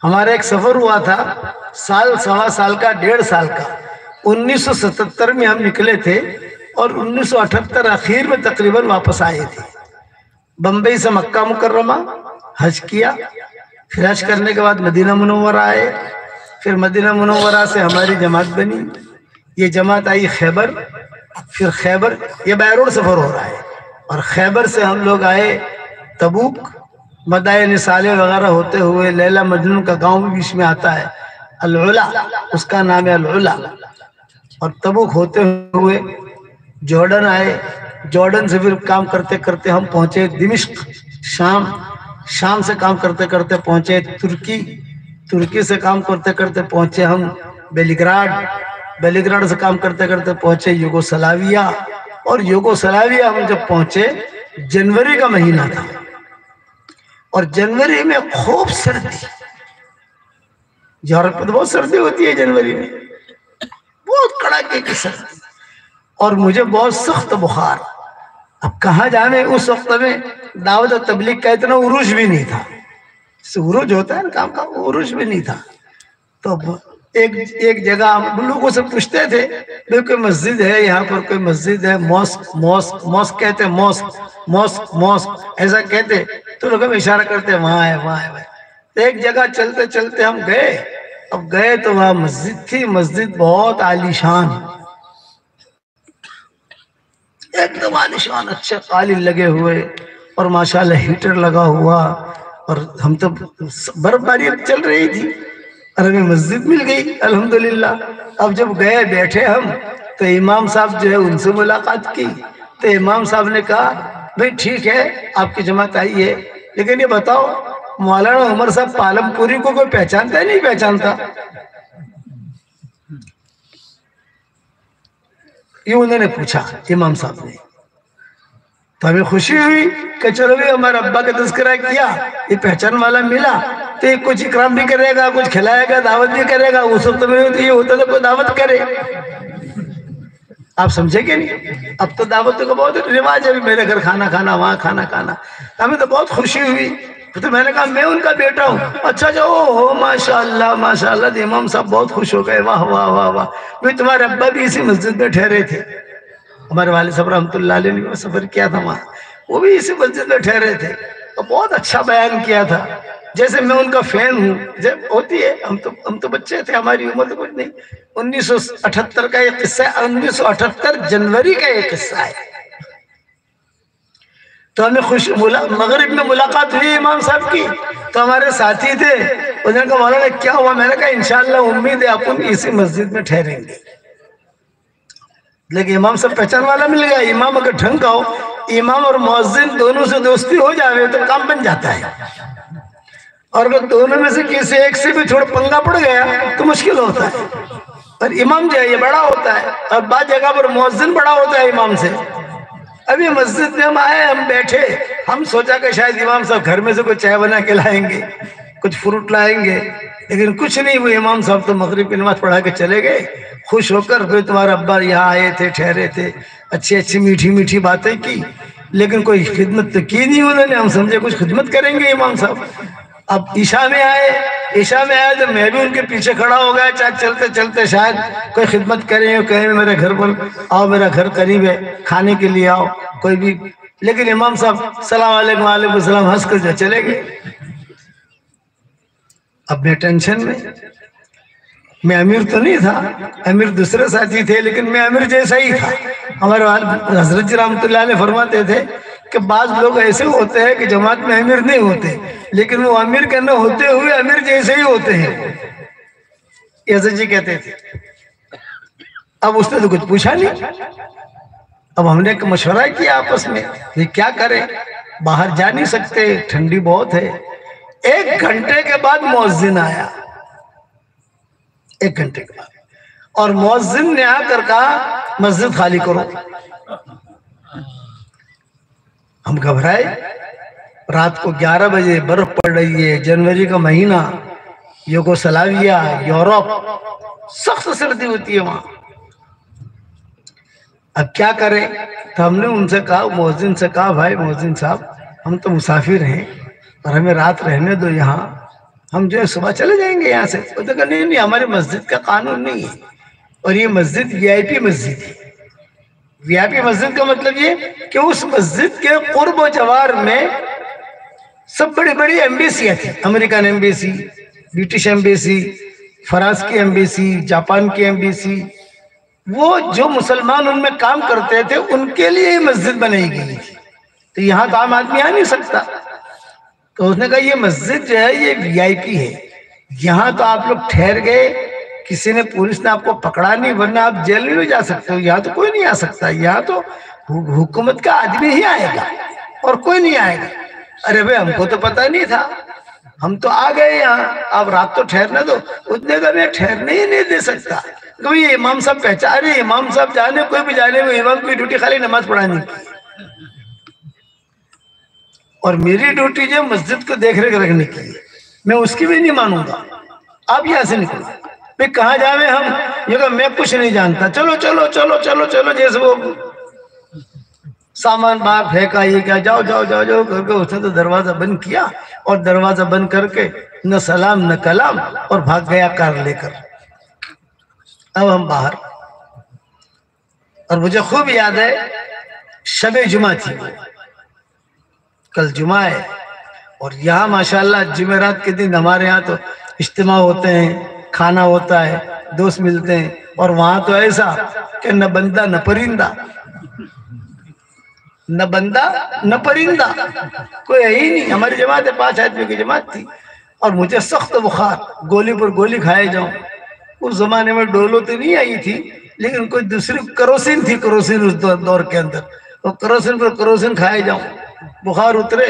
ہمارا ایک سفر ہوا تھا سال سوا سال کا 1.5 سال کا. 1977 میں ہم نکلے تھے اور 1978 اخیر میں تقریباً واپس آئے تھے. بمبئی سے مکہ مکرمہ حج کیا، پھر حج کرنے کے بعد مدینہ منورہ آئے، پھر مدینہ منورہ سے ہماری جماعت بنی. یہ جماعت آئی خیبر، پھر خیبر یہ بیروڈ سفر ہو رہا ہے، اور خیبر سے ہم لوگ آئے تبوک، مدائن صالح وغیرہ ہوتے ہوئے لیلا مجنون کا گاؤں بھی بیچ میں آتا ہے، العلا اس کا نام ہے العلا، اور تبوک ہوتے ہوئے جارڈن آئے. جارڈن سے پھر کام کرتے کرتے ہم پہنچے دمشق شام، شام سے کام کرتے کرتے پہنچے ترکی، ترکی سے کام کرتے کرتے پہنچے ہم بیلیگراڈ، بیلیگراڈ سے کام کرتے کرتے پہنچے یوگوسلاویا، اور یوگوسلاویا ہم جب پہنچے جنوری کا مہینہ تھا، اور جنوری میں خوب سردی، یورپ میں بہت سردی ہوتی ہے جنوری میں، بہت کڑاکے کی سردی، اور مجھے بہت سخت بخار. اب کہاں جانے، اس وقت میں دعوت و تبلیغ کا اتنا عروج بھی نہیں تھا، عروج ہوتا ہے نا کام کا، عروج بھی نہیں تھا. تو ایک جگہ ہم لوگوں سے پوچھتے تھے کوئی مسجد ہے یہاں پر، کوئی مسجد ہے، موسک موسک موسک کہتے ہیں، موسک موسک موسک ایسا کہتے، تو لوگ ہمیں اشارہ کرتے وہاں ہے وہاں ہے. ایک جگہ چلتے چلتے ہم گئے، اب گئے تو وہاں مسجد تھی، مسجد بہت عالی شان، ایک دم عالی شان، اچھے قالین لگے ہوئے، اور ماشاءاللہ ہیٹر لگا ہوا، اور ہم تو برف باری چل رہی تھی اور ہمیں مسجد مل گئی الحمدللہ. اب جب گئے بیٹھے ہم تو امام صاحب جو ہے ان سے ملاقات کی، تو امام صاحب نے کہا بھئی ٹھیک ہے آپ کی جماعت آئی ہے، لیکن یہ بتاؤ مولانا عمر صاحب پالم پوری کو کوئی پہچانتا ہے نہیں پہچانتا؟ یہ انہوں نے پوچھا امام صاحب نے. تو ہمیں خوشی ہوئی کہ چلو بھی ہمارے ابا کا تذکرہ کیا، یہ پہچان والا ملا، تو یہ کچھ اکرام بھی کرے گا، کچھ کھلائے گا، دعوت بھی کرے گا. اس وقت میں یہ ہوتا تھا کوئی دعوت کرے، آپ سمجھے کہ نہیں؟ اب تو دعوتوں کا بہت رواج ہے، میرے گھر کھانا کھانا، وہاں کھانا کھانا. ہمیں تو بہت خوشی ہوئی. تو میں نے کہا میں ان کا بیٹا ہوں. اچھا جو ہو ماشاءاللہ ماشاءاللہ. تو امام صاحب بہت خوش ہو گئے، واہ واہ واہ واہ، بھئی تمہارے ابا بھی اسی مسجد میں ٹھہرے تھے، ہمارے والد صاحب رحمۃ اللہ علیہ نے سفر کیا تھا وہاں، وہ بھی اسی مسجد میں ٹھہرے تھے، اور بہت اچھا بیان کیا تھا، جیسے میں ان کا فین ہوں. جب ہوتی ہے، ہم تو بچے تھے، ہماری عمر تو کچھ نہیں. 1978 کا یہ قصہ ہے، 1978 جنوری کا یہ قصہ ہے. تو ہمیں مغرب میں ملاقات ہوئی امام صاحب کی، تو ہمارے ساتھی تھے، انہوں نے کہا مولانا کیا ہوا؟ میں نے کہا انشاءاللہ امید ہے اپن اسی مسجد میں ٹھہریں گے. لیکن امام صاحب پہچان والا مل گیا. امام اگر ڈھنگ کا ہو، امام اور مؤذن دونوں سے دوستی ہو جائے تو کام بن جاتا ہے، اور اگر دونوں میں سے کسی ایک سے بھی تھوڑا پنگا پڑ گیا تو مشکل ہوتا ہے. اور امام جو ہے یہ بڑا ہوتا ہے، اور بعض جگہ پر مؤذن بڑا ہوتا ہے امام سے. ابھی مسجد میں ہم آئے، ہم بیٹھے، ہم سوچا کہ شاید امام صاحب گھر میں سے کوئی چائے بنا کے لائیں گے، کچھ فروٹ لائیں گے، لیکن کچھ نہیں. وہ امام صاحب تو مغرب کی نماز پڑھا کے چلے گئے، خوش ہو کر. پھر تمہارے ابا یہاں آئے تھے، ٹھہرے تھے، اچھی اچھی میٹھی میٹھی باتیں کی، لیکن کوئی خدمت تو کی نہیں انہوں نے. ہم سمجھے کچھ خدمت کریں گے امام صاحب. اب عشاء میں آئے تو میں بھی ان کے پیچھے کھڑا ہو گیا، چلتے چلتے شاید کوئی خدمت کریں، کہیں میرے گھر پر آؤ، میرا گھر قریب ہے، کھانے کے لیے آؤ کوئی بھی. لیکن امام صاحب السلام علیکم وعلیکم السلام ہنس کر چلے گئے. اب میں ٹینشن میں امیر تو نہیں تھا، امیر دوسرے ساتھی تھے، لیکن میں امیر جیسا ہی تھا. ہمارے حضرت جی رحمۃ اللہ علیہ فرماتے تھے کہ بعض لوگ ایسے ہوتے ہیں کہ جماعت میں امیر نہیں ہوتے، لیکن وہ امیر کے نہ ہوتے ہوئے امیر جیسے ہی ہوتے ہیں. ایسے جی کہتے تھے. اب اس نے تو کچھ پوچھا نہیں. اب ہم نے ایک مشورہ کیا آپس میں، یہ کیا کریں، باہر جا نہیں سکتے، ٹھنڈی بہت ہے. 1 گھنٹے کے بعد مؤذن آیا، 1 گھنٹے کے بعد، اور مؤذن نے آ کر کہا مسجد خالی کرو. ہم گھبرائے. رات کو 11 بجے برف پڑ رہی ہے، جنوری کا مہینہ، یوگوسلاویا، یورپ، سخت سردی ہوتی ہے وہاں. اب کیا کریں؟ تو ہم نے ان سے کہا، مؤذن سے کہا، بھائی مؤذن صاحب ہم تو مسافر ہیں اور ہمیں رات رہنے دو یہاں، ہم جو ہے صبح چلے جائیں گے یہاں سے. وہ تو کہا نہیں نہیں ہماری مسجد کا قانون نہیں ہے, اور یہ مسجد وی آئی پی مسجد ہے. وی آئی پی مسجد کا مطلب یہ کہ اس مسجد کے قرب و جوار میں سب بڑی بڑی ایمبیسیاں تھیں. American embassy, British embassy, France کی ایمبیسی, جاپان کی ایمبیسی. وہ جو مسلمان ان میں کام کرتے تھے ان کے لیے یہ مسجد بنائی گئی تھی. تو یہاں تو عام آدمی آ نہیں سکتا. تو اس نے کہا یہ مسجد جو ہے یہ وی آئی پی ہے, یہاں تو آپ لوگ ٹھہر گئے, کسی نے پولیس نے آپ کو پکڑا نہیں, ورنہ آپ جیل میں بھی جا سکتے ہو. یہاں تو کوئی نہیں آ سکتا, یہاں تو حکومت کا آدمی ہی آئے گا اور کوئی نہیں آئے گا. ارے بھائی ہم کو تو پتہ نہیں تھا, ہم تو آ گئے یہاں, آپ رات تو ٹھہرنے دو. اس نے کہا میں ٹھہرنے ہی نہیں دے سکتا. یہ امام صاحب پہچان رہے, امام صاحب جانے کوئی بھی جانے, وہ امام کی ڈیوٹی خالی نماز پڑھانے کی, اور میری ڈیوٹی جو مسجد کو دیکھ ریکھ رکھنے کی ہے. میں اس کی بھی نہیں مانوں گا. آپ یہاں سے نکلو, میں کہاں جاویں ہم. یہ کہ میں کچھ نہیں جانتا, چلو چلو چلو چلو چلو, جیسے وہ سامان باہر پھینکا, یہ کیا, جاؤ جاؤ جاؤ جاؤ کر کے اس نے تو دروازہ بند کیا, اور دروازہ بند کر کے نہ سلام نہ کلام, اور بھاگ گیا کار لے کر. اب ہم باہر, اور مجھے خوب یاد ہے شب جمعہ تھی, کل جمعہ ہے, اور یہاں ماشاءاللہ جمعرات کے دن ہمارے یہاں تو اجتماع ہوتے ہیں, کھانا ہوتا ہے, دوست ملتے ہیں. اور وہاں تو ایسا کہ نہ بندہ نہ پرندہ, نہ بندہ نہ پرندہ, کوئی ہے ہی نہیں. ہماری جماعت 5 آدمی کی جماعت تھی, اور مجھے سخت بخار, گولی پر گولی کھائے جاؤں. اس زمانے میں ڈولو تو نہیں آئی تھی, لیکن کوئی دوسری کروسین تھی, کروسین اس دور کے اندر, اور کروسین پر کروسین کھائے جاؤں, بخار اترے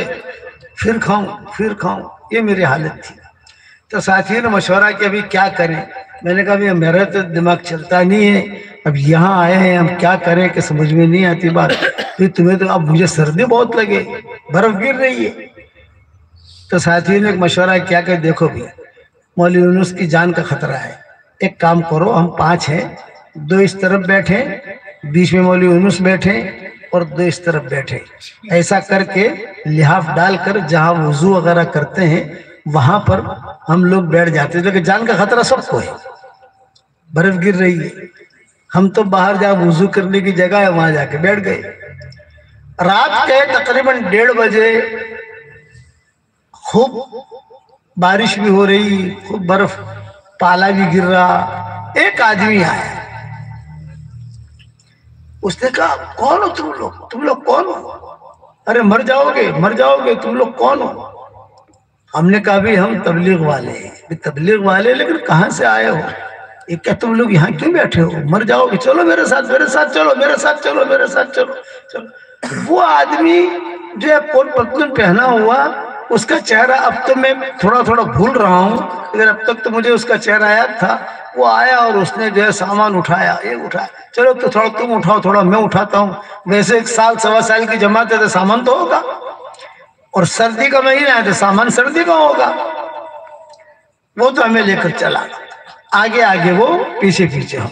پھر کھاؤں پھر کھاؤں, یہ میری حالت تھی. تو ساتھیوں نے مشورہ کیا ابھی کیا کریں. میں نے کہا میرا تو دماغ چلتا نہیں ہے, اب یہاں آئے ہیں ہم کیا کریں کہ سمجھ میں نہیں آتی بات. پھر تمہیں تو اب مجھے سردی بہت لگے, برف گر رہی ہے. تو ساتھیوں نے ایک مشورہ کیا کہ دیکھو بھی مولوی یونس کی جان کا خطرہ ہے, ایک کام کرو, ہم 5 ہیں, 2 اس طرف بیٹھے, بیچ میں مولوی یونس بیٹھے, اور 2 اس طرف بیٹھے. ایسا کر کے لحاف ڈال کر جہاں وضو وغیرہ کرتے ہیں وہاں پر ہم لوگ بیٹھ جاتے ہیں, لیکن جان کا خطرہ سب کو ہے, برف گر رہی ہے. ہم تو باہر جا وضو کرنے کی جگہ ہے وہاں جا کے بیٹھ گئے. رات کے تقریباً 1:30 بجے خوب بارش بھی ہو رہی, خوب برف پالا بھی گر رہا. ایک آدمی آیا, اس نے کہا کون ہو تم لوگ کون ہو؟ ارے مر جاؤ گے, تم لوگ کون ہو؟ ہم نے کہا بھی ہم تبلیغ والے ہیں. تبلیغ والے, لیکن کہاں سے آئے ہو؟ یہ کہ تم لوگ یہاں کیوں بیٹھے ہو, مر جاؤ گے, چلو میرے ساتھ چلو, میرے ساتھ چلو. وہ آدمی جو ہے کوٹ پتلون پہنا ہوا, اس کا چہرہ اب تو میں تھوڑا تھوڑا بھول رہا ہوں, لیکن اب تک تو مجھے اس کا چہرہ یاد تھا. وہ آیا اور اس نے جو ہے سامان اٹھایا, یہ اٹھایا, چلو تو تھوڑا تم اٹھاؤ, تھوڑا میں اٹھاتا ہوں. ویسے 1 سال 1.25 سال کی جماعت ہے تو سامان تو ہوگا, اور سردی کا مہینہ ہے تو سامان سردی کا ہوگا. وہ تو ہمیں لے کر چلا, آگے آگے وہ پیچھے پیچھے ہم.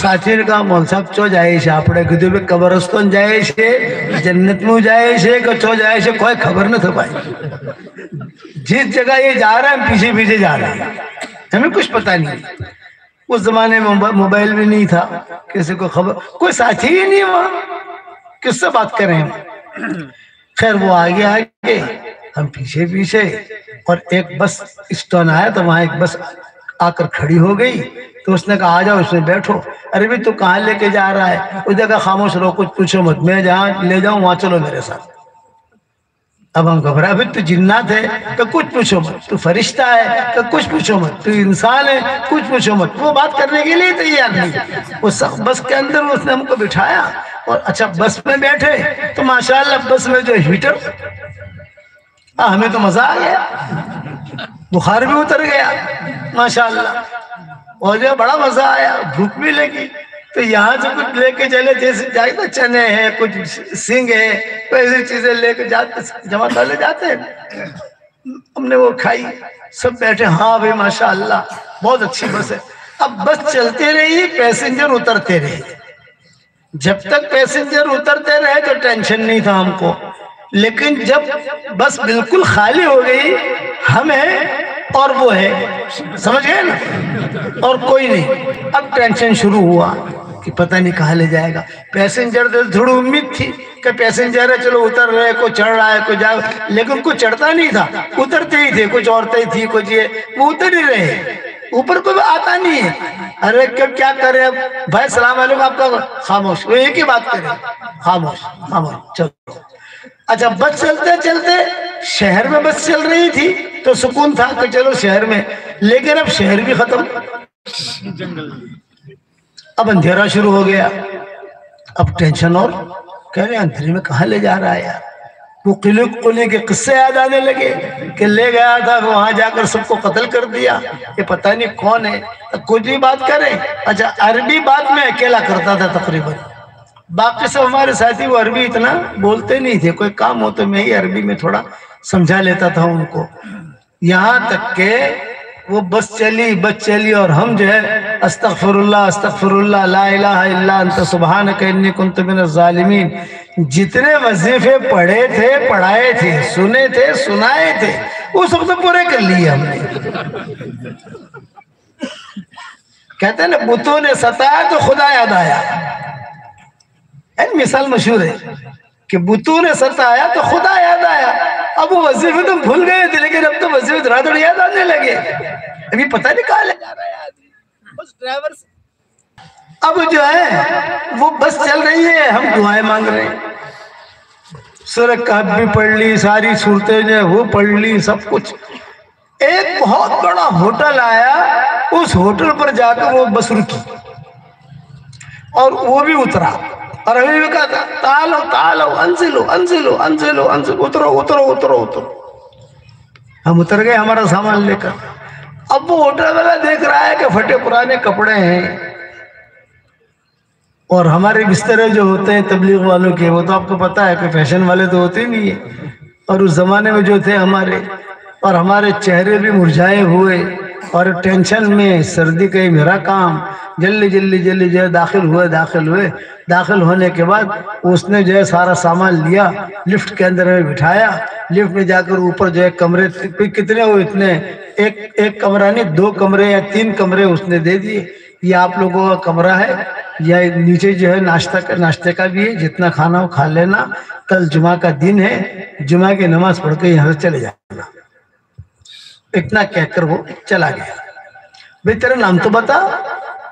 ساتھی نے کہا مول صاحب چو جائے سے اپنے گدے پہ قبرستان جائے سے, جنت میں جائے سے, کہ چو جائے سے کوئی خبر نہ تھا بھائی. جس جگہ یہ جا رہا ہے ہم پیچھے پیچھے جا رہے ہیں, ہمیں کچھ پتا نہیں. اس زمانے میں موبائل بھی نہیں تھا, کسی کو خبر, کوئی ساتھی ہی نہیں وہاں, کس سے بات کریں ہم. خیر وہ آگے آگے ہم پیچھے پیچھے, اور ایک بس اسٹون آیا تو وہاں ایک بس آ کر کھڑی ہو گئی. تو اس نے کہا آ جاؤ, اس میں بیٹھو. ارے بھی تو کہاں لے کے جا رہا ہے؟ اس نے کہا خاموش رہو, کچھ پوچھو مت, میں جہاں لے جاؤں وہاں چلو میرے ساتھ. اب ہم گھبرا, بھی تو جنات ہے تو کچھ پوچھو مت, تو فرشتہ ہے تو کچھ پوچھو مت, تو انسان ہے کچھ پوچھو مت. وہ بات کرنے کے لیے تیار نہیں. وہ بس کے اندر اس نے ہم کو بٹھایا, اور اچھا بس میں بیٹھے تو ماشاءاللہ بس میں جو ہیٹر, ہمیں تو مزہ آ گیا, بخار بھی اتر گیا ماشاءاللہ, اور جو بڑا مزہ آیا, بھوک بھی لگی. تو یہاں سے کچھ لے کے چلے, جیسے جائے تو چنے ہیں, کچھ سنگ ہے, ایسی چیزیں لے کے جاتے جماعت والے جاتے ہیں. ہم نے وہ کھائی, سب بیٹھے, ہاں بھائی ماشاءاللہ بہت اچھی بس ہے. اب بس چلتے رہی, پیسنجر اترتے رہے. جب تک پیسنجر اترتے رہے تو ٹینشن نہیں تھا ہم کو, لیکن جب بس بالکل خالی ہو گئی, ہمیں اور وہ ہے، سمجھ گئے نا، اور کوئی نہیں۔ اب ٹینشن شروع ہوا کہ پتہ نہیں کہاں لے جائے گا۔ پیسنجر تھوڑی امید تھی کہ پیسنجر ہے، چلو اتر رہے، کوئی چڑھ رہا ہے کوئی جا، لیکن کوئی چڑھتا نہیں تھا، اترتے ہی تھے، کچھ عورتیں تھی کچھ یہ، وہ اتر ہی رہے، اوپر کوئی آتا نہیں ہے۔ ارے کیا کرے اب بھائی، السلام علیکم، آپ کا خاموش، وہ ایک ہی بات کرے، خاموش خاموش، چلو۔ اچھا بس چلتے چلتے شہر میں بس چل رہی تھی تو سکون تھا کہ چلو شہر میں، لیکن اب شہر بھی ختم، اب اندھیرا شروع ہو گیا۔ اب ٹینشن، اور کہہ رہے اندھیرے میں کہاں لے جا رہا ہے یار۔ وہ قلعے کے قصے یاد آنے لگے کہ لے گیا تھا وہاں جا کر سب کو قتل کر دیا، یہ پتہ نہیں کون ہے، کچھ بھی بات کرے۔ اچھا عربی بات میں اکیلا کرتا تھا تقریباً، باقی سب ہمارے ساتھی وہ عربی اتنا بولتے نہیں تھے، کوئی کام ہو تو میں ہی عربی میں تھوڑا سمجھا لیتا تھا ان کو۔ یہاں تک کہ وہ بس چلی اور ہم جو ہے استغفر اللہ لا الہ الا انت سبحانک انی کنت من الظالمین جتنے وظیفے پڑھے تھے، پڑھائے تھے، سنے تھے، سنائے تھے، وہ سب تو پورے کر لیے ہم نے۔ کہتے ہیں نا بتوں نے ستایا تو خدا یاد آیا، مثال مشہور ہے کہ بتوں نے ستایا تو خدا یاد آیا۔ اب وہ وظیفے تو بھول گئے تھے، لیکن اب تو وظیفے دھڑا دھڑ یاد آنے لگے، ابھی پتہ نہیں کہاں لے جا رہا ہے آدمی، بس ڈرائیور سے۔ اب جو ہے وہ بس چل رہی ہے، ہم دعائیں مانگ رہے ہیں، سورہ کہف بھی پڑھ لی، ساری صورتیں جو ہے وہ پڑھ لی، سب کچھ۔ ایک بہت بڑا ہوٹل آیا، اس ہوٹل پر جا کر وہ بس رکی اور وہ بھی اترا، اور ہمیں بھی کہا تھا تعالو انزلو اترو۔ ہم اتر گئے ہمارا سامان لے کر۔ اب وہ ہوٹل والا دیکھ رہا ہے کہ پھٹے پرانے کپڑے ہیں، اور ہمارے بسترے جو ہوتے ہیں تبلیغ والوں کے، وہ تو آپ کو پتہ ہے کہ فیشن والے تو ہوتے نہیں ہیں، اور اس زمانے میں جو تھے ہمارے چہرے بھی مرجھائے ہوئے، اور ٹینشن میں سردی کا ہی میرا کام، جلدی جو ہے داخل ہونے کے بعد اس نے جو ہے سارا سامان لیا، لفٹ کے اندر میں بٹھایا، لفٹ میں جا کر اوپر جو ہے کمرے کتنے ہوئے، اتنے ایک کمرہ نہیں، 2 کمرے یا 3 کمرے اس نے دے دیے، یہ آپ لوگوں کا کمرہ ہے، یا نیچے جو ہے ناشتے کا بھی ہے، جتنا کھانا ہو کھا لینا، کل جمعہ کا دن ہے، جمعہ کی نماز پڑھ کے یہاں سے چلے جانا۔ اتنا کہہ کر وہ چلا گیا۔ بھئی تیرا نام تو بتا۔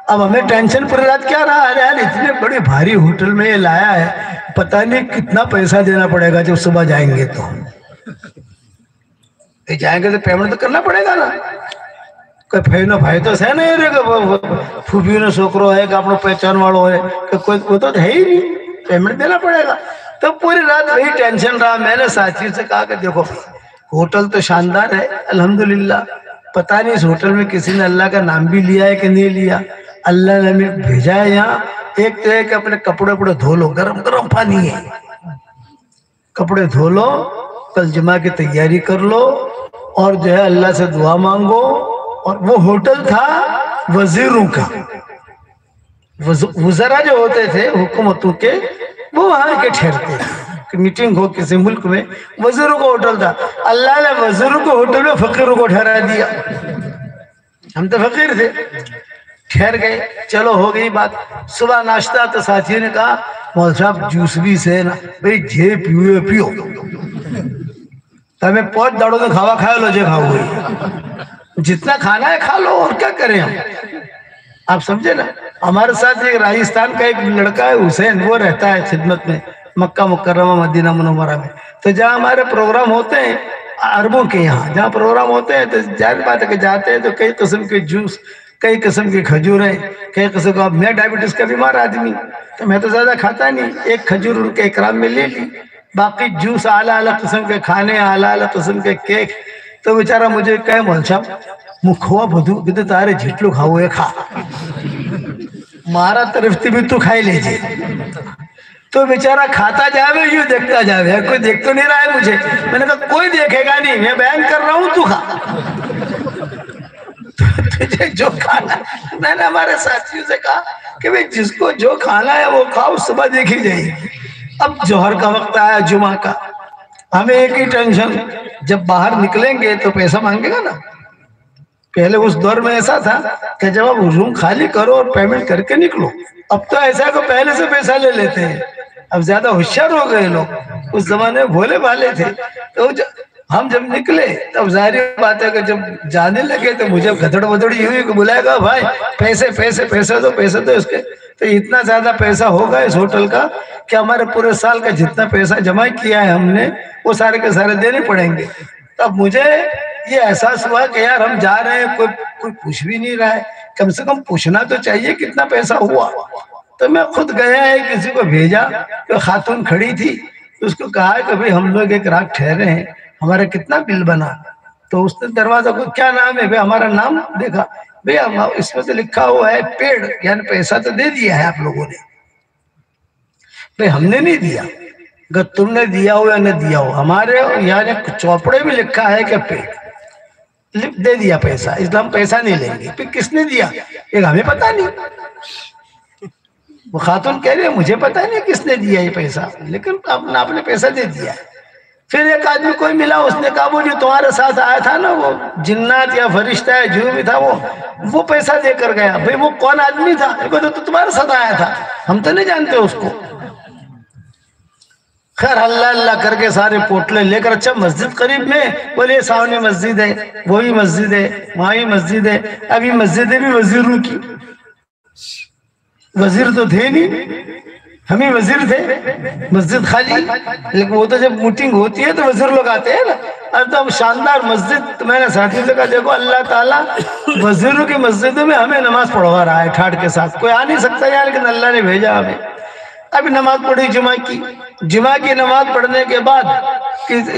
اب ہمیں ٹینشن پوری رات کیا رہا ہے یار، اتنے بڑے بھاری ہوٹل میں یہ لایا ہے، پتہ نہیں کتنا پیسہ دینا پڑے گا جب صبح جائیں گے تو پیمنٹ تو کرنا پڑے گا نا، کوئی بھائی بھائی تو ہے نہیں، پھوپھی نے سوکرو ہے کہ اپنا پہچان والو ہے کہ کوئی، وہ تو ہے ہی نہیں، پیمنٹ دینا پڑے گا۔ تو پوری رات وہی ٹینشن رہا۔ میں نے ساتھیوں سے کہا کہ دیکھو ہوٹل تو شاندار ہے الحمدللہ، پتہ نہیں اس ہوٹل میں کسی نے اللہ کا نام بھی لیا ہے کہ نہیں لیا، اللہ نے ہمیں بھیجا ہے یہاں۔ ایک تو ہے کہ اپنے کپڑے دھو لو، گرم پانی ہے، کپڑے دھو لو، کل جمعہ کی تیاری کر لو، اور جو ہے اللہ سے دعا مانگو۔ اور وہ ہوٹل تھا وزیروں کا، وزراء جو ہوتے تھے حکومتوں کے، وہ وہاں کے ٹھہرتے تھے کہ میٹنگ ہو کسی ملک میں، وزیروں کا ہوٹل تھا۔ اللہ نے وزیروں کو ہوٹل میں فقیروں کو ٹھہرا دیا، ہم تو فقیر تھے، ٹھہر گئے۔ چلو ہو گئی بات۔ صبح ناشتہ تو ساتھیوں نے کہا مول صاحب جوس بھی سے نا بھئی، جے پیو ہمیں 5 داڑوں میں کھاوا کھایا لو، جے کھاؤ گئی، جتنا کھانا ہے کھا لو، اور کیا کریں ہم۔ آپ سمجھے نا، ہمارے ساتھ ایک راجستھان کا ایک لڑکا ہے حسین، وہ رہتا ہے خدمت میں مکہ مکرمہ مدینہ منورہ میں، تو جہاں ہمارے پروگرام ہوتے ہیں عربوں کے یہاں جہاں پروگرام ہوتے ہیں، تو ظاہر بات ہے کہ جاتے ہیں تو کئی قسم کے جوس، کئی قسم کی کھجوریں، کئی قسم کا، میں ڈائبٹیز کا بیمار آدمی تو میں تو زیادہ کھاتا نہیں، ایک کھجور ان کے اکرام میں لے لی، باقی جوس، اعلیٰ قسم کے کھانے، اعلیٰ قسم کے کیک۔ تو بیچارہ مجھے کہے مول صاحب مکھوا بدو کہتے تارے جھٹلو کھاؤ ہے، کھا مارا طرفتی بھی تو کھائی لیجئے۔ تو بیچارہ کھاتا جاوے، یوں دیکھتا جاوے، کوئی دیکھ تو نہیں رہا ہے مجھے، میں نے کہا کوئی دیکھے گا نہیں، میں بیان کر رہا ہوں، تو کھا، تجھے جو کھانا۔ میں نے ہمارے ساتھیوں سے کہا کہ بھئی جس کو جو کھانا ہے وہ کھاؤ، صبح دیکھی جائے گی۔ اب ظہر کا وقت آیا، جمعہ کا، ہمیں ایک ہی ٹینشن، جب باہر نکلیں گے تو پیسہ مانگے گا نا، پہلے اس دور میں ایسا تھا کہ جب آپ روم خالی کرو اور پیمنٹ کر کے نکلو. اب تو ایسا ہے کہ پہلے سے پیسہ لے لیتے ہیں. اب زیادہ ہوشیار ہو گئے لوگ, اس زمانے میں بھولے بھالے تھے. تو ہم جب نکلے تب ظاہر بات ہے کہ جب جانے لگے تو مجھے گھدڑ بدڑی ہوئی کہ بلائے گا بھائی پیسے پیسے پیسے دو اس کے. تو اتنا زیادہ پیسہ ہوگا اس ہوٹل کا کہ ہمارے پورے سال کا جتنا پیسہ جمع کیا ہے ہم نے وہ سارے کے سارے دینے پڑیں گے. تب مجھے یہ احساس ہوا کہ یار ہم جا رہے ہیں, کوئی پوچھ بھی نہیں رہا ہے, کم سے کم پوچھنا تو چاہیے کتنا پیسہ ہوا. تو میں خود گیا ہے, کسی کو بھیجا, تو خاتون کھڑی تھی, اس کو کہا کہ بھئی ہم لوگ ایک رات ٹھہرے ہیں, ہمارا کتنا بل بنا. تو اس نے دروازہ کو کیا نام ہے, بھئی ہمارا نام دیکھا, بھئی اس میں تو لکھا ہوا ہے پیڑ, یعنی پیسہ تو دے دیا ہے آپ لوگوں نے. بھئی ہم نے نہیں دیا. اگر تم نے دیا ہو یا نہ دیا ہو, ہمارے یعنی چوپڑے میں لکھا ہے کہ پیڑ دے دیا پیسہ, اسلام پیسہ نہیں لیں گے. پھر کس نے دیا, ایک ہمیں پتہ نہیں. وہ خاتون کہہ رہے ہیں مجھے پتہ نہیں کس نے دیا یہ پیسہ, لیکن آپ نے پیسہ دے دیا. پھر ایک آدمی کوئی ملا, اس نے کہا وہ جو تمہارے ساتھ آیا تھا نا, وہ جنات یا فرشتہ ہے جو بھی تھا, وہ پیسہ دے کر گیا. بھئی وہ کون آدمی تھا, تو تمہارے ساتھ آیا تھا, ہم تو نہیں جانتے اس کو. خیر اللہ اللہ کر کے سارے پوٹلے لے کر, اچھا مسجد قریب میں, بولے سامنے مسجد ہے, وہی مسجد ہے, وہاں مسجد ہے. ابھی مسجد ہے بھی وزیروں کی, وزیر تو تھے نہیں, ہمیں وزیر تھے, مسجد خالی. لیکن وہ تو جب میٹنگ ہوتی ہے تو وزیر لوگ آتے ہیں نا. اب تو شاندار مسجد, تو میں نے ساتھی سے کہا دیکھو اللہ تعالیٰ وزیروں کی مسجدوں میں ہمیں نماز پڑھوا رہا ہے ٹھاٹ کے ساتھ, کوئی آ نہیں سکتا یار, لیکن اللہ نے بھیجا ہمیں. ابھی نماز پڑھی جمعہ کی نماز پڑھنے کے بعد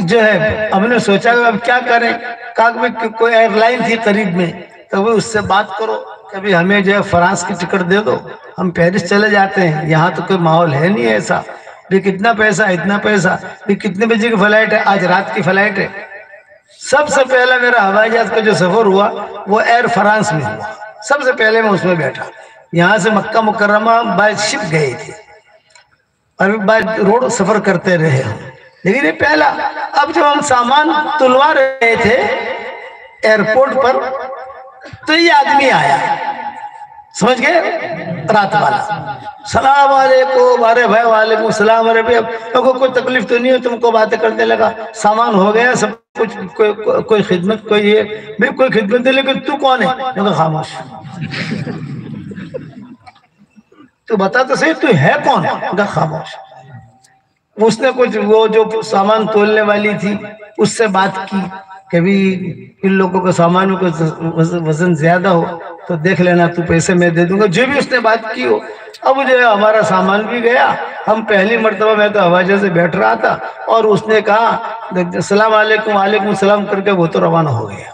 جو ہے ہم نے سوچا کہ اب کیا کریں. کہا کوئی ایئر لائن تھی قریب میں, تو وہ اس سے بات کرو کہ ابھی ہمیں جو ہے فرانس کی ٹکٹ دے دو, ہم پیرس چلے جاتے ہیں, یہاں تو کوئی ماحول ہے نہیں ایسا. بھی کتنا پیسہ, اتنا پیسہ, بھی کتنے بجے کی فلائٹ ہے, آج رات کی فلائٹ ہے. سب سے پہلا میرا ہوائی جہاز کا جو سفر ہوا وہ ایئر فرانس میں ہوا. سب سے پہلے میں اس میں بیٹھا. یہاں سے مکہ مکرمہ بائی شپ گئے تھے, اور بائی روڈ سفر کرتے رہے ہم, لیکن یہ پہلا. اب جب ہم سامان تلوا رہے تھے ایئرپورٹ پر, تو یہ آدمی آیا, سمجھ گئے, رات والا. سلام علیکم, ارے بھائی وعلیکم السلام. ارے بھائی اب کوئی تکلیف تو نہیں ہو, تم کو باتیں کرنے لگا, سامان ہو گیا سب کچھ, کوئی خدمت, کوئی یہ, میں کوئی خدمت ہے, لیکن تو کون ہے, میں کہا خاموش, تو بتا تو صحیح تو ہے کون, میں کہا خاموش. اس نے کچھ وہ جو سامان تولنے والی تھی اس سے بات کی, کبھی ان لوگوں کو سامان کو وزن زیادہ ہو تو دیکھ لینا, تو پیسے میں دے دوں گا, جو بھی اس نے بات کی ہو. اب جو ہے ہمارا سامان بھی گیا. ہم پہلی مرتبہ, میں تو ہوائی جہاز سے بیٹھ رہا تھا, اور اس نے کہا السلام علیکم, وعلیکم السلام کر کے وہ تو روانہ ہو گیا.